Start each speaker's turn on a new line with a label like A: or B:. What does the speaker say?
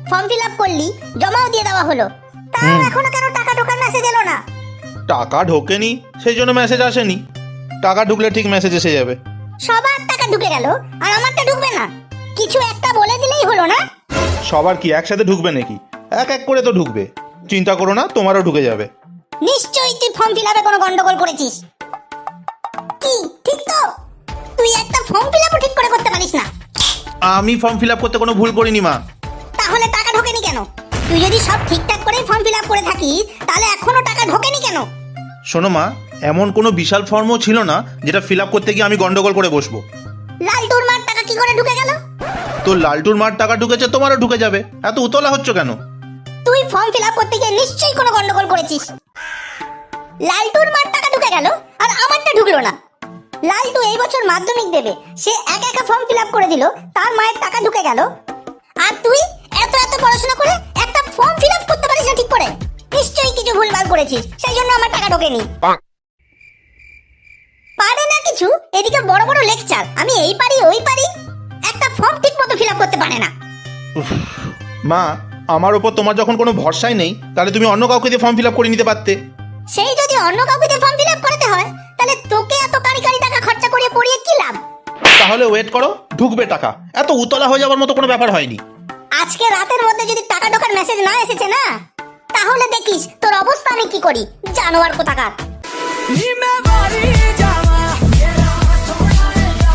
A: Form fill up করলি, জমাও দিয়ে দেওয়া হলো, তাও এখনো কেন টাকা ঢোকার মেসেজ এলো না?
B: টাকা ঢোকেনি সেই জন্য মেসেজ আসেনি। টাকা ঢুকলে ঠিক মেসেজ এসে যাবে।
A: সবার টাকা ঢুকে গেল আর আমারটা ঢুকবে না? কিছু একটা বলে দিলেই হলো না?
B: সবার কি একসাথে ঢুকবে নাকি? এক এক করে তো ঢুকবে। চিন্তা করো না, তোমারও ঢুকে যাবে।
A: নিশ্চয়ই তুই ফর্ম ফিল আপে কোনো গন্ডগোল করেছিস। কি ঠিক তো? তুই একটা ফর্ম ফিল আপও ঠিক করে করতে পারিস না।
B: আমি ফর্ম ফিল আপ করতে কোনো ভুল করিনি মা।
A: তাহলে টাকা ঢোকেনি কেন? তুই যদি সব ঠিকঠাক করে ফর্ম ফিল আপ করে থাকিস তাহলে এখনো টাকা ঢোকেনি কেন?
B: শোনো মা, এমন কোনো বিশাল ফর্মও ছিল না যেটা ফিল আপ করতে গিয়ে আমি গন্ডগোল করে বসবো।
A: লালটুর মার টাকা কি করে ঢুকে গেল?
B: তো লালটুর মার টাকা ঢুকেছে, তোমারও ঢুকে যাবে। এত উতলা হচ্ছ কেন?
A: তুই ফর্ম ফিল আপ করতে গিয়ে নিশ্চয়ই কোনো গন্ডগোল করেছিস। লালটুর মার টাকা ঢুকে গেল আর আমারটা ঢুকলো না। লালটু এই বছর মাধ্যমিক দেবে, সে একা একা ফর্ম ফিল আপ করে দিল, তার মায়ের টাকা ঢুকে গেল। আর তুই এত এত পড়াশোনা করে একটা ফর্ম ফিল আপ করতে পারিস না ঠিক করে। নিশ্চয়ই কিছু ভুলভাল করেছিস, সেই জন্য আমার টাকা ঢোকেনি। পারে না কিছু, এদিকে বড় বড় লেকচার, আমি এই পারি ওই পারি, একটা ফর্ম ঠিক মতো ফিল আপ করতে পারে না।
B: মা, আমার ওপর তোমার যখন কোনো ভরসাই নেই, তাহলে তুমি অন্য কাউকে দিয়ে ফর্ম ফিল আপ করে নিতে পারতে।
A: সেই যদি অন্য কাউকে দিয়ে ফর্ম ফিল আপ করাতে হয় তাহলে তোকে এত কারি কারি টাকা খরচা করিয়ে পড়িয়ে কি লাভ?
B: তাহলে ওয়েট করো, ঢুকবে টাকা। এত উতলা হয়ে যাওয়ার মতো কোনো ব্যাপার হয়নি।
A: আজকে রাতের মধ্যে যদি টাকা ঢোকার মেসেজ না এসেছে না, তাহলে দেখিস তোর অবস্থা আমি কি করি, জানোয়ার কোথাকার।